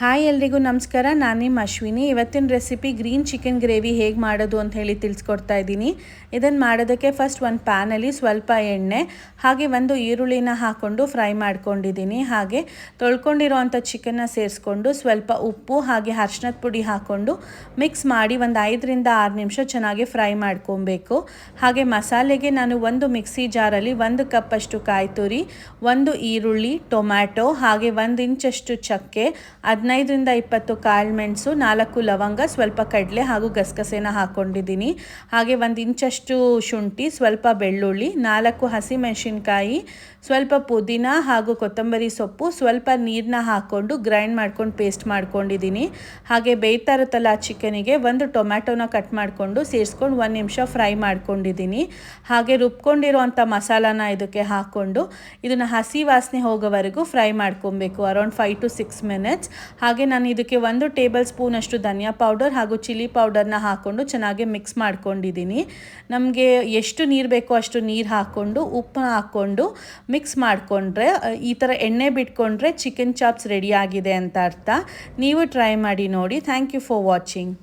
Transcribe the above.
Hi ಎಲ್ರಿಗೂ ನಮಸ್ಕಾರ. ನಾನು ನಿಮ್ಮ ಅಶ್ವಿನಿ. ಇವತ್ತಿನ ರೆಸಿಪಿ ಗ್ರೀನ್ ಚಿಕನ್ ಗ್ರೇವಿ ಹೇಗೆ ಮಾಡೋದು ಅಂತ ಹೇಳಿ ತಿಳಿಸ್ಕೊಡ್ತಾ ಇದ್ದೀನಿ. ಇದನ್ನು ಮಾಡೋದಕ್ಕೆ ಫಸ್ಟ್ ಒಂದು ಪ್ಯಾನಲ್ಲಿ ಸ್ವಲ್ಪ ಎಣ್ಣೆ ಹಾಗೆ ಒಂದು ಈರುಳ್ಳಿನ ಹಾಕ್ಕೊಂಡು ಫ್ರೈ ಮಾಡ್ಕೊಂಡಿದ್ದೀನಿ. ಹಾಗೆ ತೊಳ್ಕೊಂಡಿರೋವಂಥ ಚಿಕನ್ನ ಸೇರಿಸ್ಕೊಂಡು ಸ್ವಲ್ಪ ಉಪ್ಪು ಹಾಗೆ ಅರಿಶಿನದ ಪುಡಿ ಹಾಕ್ಕೊಂಡು ಮಿಕ್ಸ್ ಮಾಡಿ ಒಂದು 5 ರಿಂದ 6 ನಿಮಿಷ ಚೆನ್ನಾಗಿ ಫ್ರೈ ಮಾಡ್ಕೊಬೇಕು. ಹಾಗೆ ಮಸಾಲೆಗೆ ನಾನು ಒಂದು ಮಿಕ್ಸಿ ಜಾರಲ್ಲಿ 1 ಕಪ್ಪಷ್ಟು ಕಾಯಿ ತುರಿ, 1 ಈರುಳ್ಳಿ, ಟೊಮ್ಯಾಟೊ ಹಾಗೆ 1 ಇಂಚಷ್ಟು ಚಕ್ಕೆ, 15 ರಿಂದ 20 ಕಾಳುಮೆಣಸು, 4 ಲವಂಗ, ಸ್ವಲ್ಪ ಕಡಲೆ ಹಾಗೂ ಗಸಗಸೆನ ಹಾಕ್ಕೊಂಡಿದ್ದೀನಿ. ಹಾಗೆ 1 ಇಂಚಷ್ಟು ಶುಂಠಿ, ಸ್ವಲ್ಪ ಬೆಳ್ಳುಳ್ಳಿ, 4 ಹಸಿಮೆಣಸಿನ್ಕಾಯಿ, ಸ್ವಲ್ಪ ಪುದೀನ ಹಾಗೂ ಕೊತ್ತಂಬರಿ ಸೊಪ್ಪು, ಸ್ವಲ್ಪ ನೀರನ್ನ ಹಾಕ್ಕೊಂಡು ಗ್ರೈಂಡ್ ಮಾಡ್ಕೊಂಡು ಪೇಸ್ಟ್ ಮಾಡ್ಕೊಂಡಿದ್ದೀನಿ. ಹಾಗೆ ಬೇಯ್ತಾ ಇರುತ್ತಲ್ಲ ಚಿಕನಿಗೆ 1 ಟೊಮ್ಯಾಟೊನ ಕಟ್ ಮಾಡಿಕೊಂಡು ಸೇರಿಸ್ಕೊಂಡು 1 ನಿಮಿಷ ಫ್ರೈ ಮಾಡ್ಕೊಂಡಿದ್ದೀನಿ. ಹಾಗೆ ರುಬ್ಕೊಂಡಿರೋವಂಥ ಮಸಾಲಾನ ಇದಕ್ಕೆ ಹಾಕ್ಕೊಂಡು ಇದನ್ನು ಹಸಿ ವಾಸನೆ ಹೋಗೋವರೆಗೂ ಫ್ರೈ ಮಾಡ್ಕೊಬೇಕು, ಅರೌಂಡ್ 5 to 6 ಮಿನಿಟ್ಸ್. ಹಾಗೆ ನಾನು ಇದಕ್ಕೆ 1 ಟೇಬಲ್ ಸ್ಪೂನ್ ಅಷ್ಟು ಧನಿಯಾ ಪೌಡರ್ ಹಾಗೂ ಚಿಲ್ಲಿ ಪೌಡರ್ನ ಹಾಕ್ಕೊಂಡು ಚೆನ್ನಾಗಿ ಮಿಕ್ಸ್ ಮಾಡ್ಕೊಂಡಿದ್ದೀನಿ. ನಮಗೆ ಎಷ್ಟು ನೀರು ಬೇಕೋ ಅಷ್ಟು ನೀರು ಹಾಕ್ಕೊಂಡು ಉಪ್ಪು ಹಾಕ್ಕೊಂಡು ಮಿಕ್ಸ್ ಮಾಡಿಕೊಂಡ್ರೆ ಈ ಥರ ಎಣ್ಣೆ ಬಿಟ್ಕೊಂಡ್ರೆ ಚಿಕನ್ ಚಾಪ್ಸ್ ರೆಡಿ ಆಗಿದೆ ಅಂತ ಅರ್ಥ. ನೀವು ಟ್ರೈ ಮಾಡಿ ನೋಡಿ. Thank you for watching.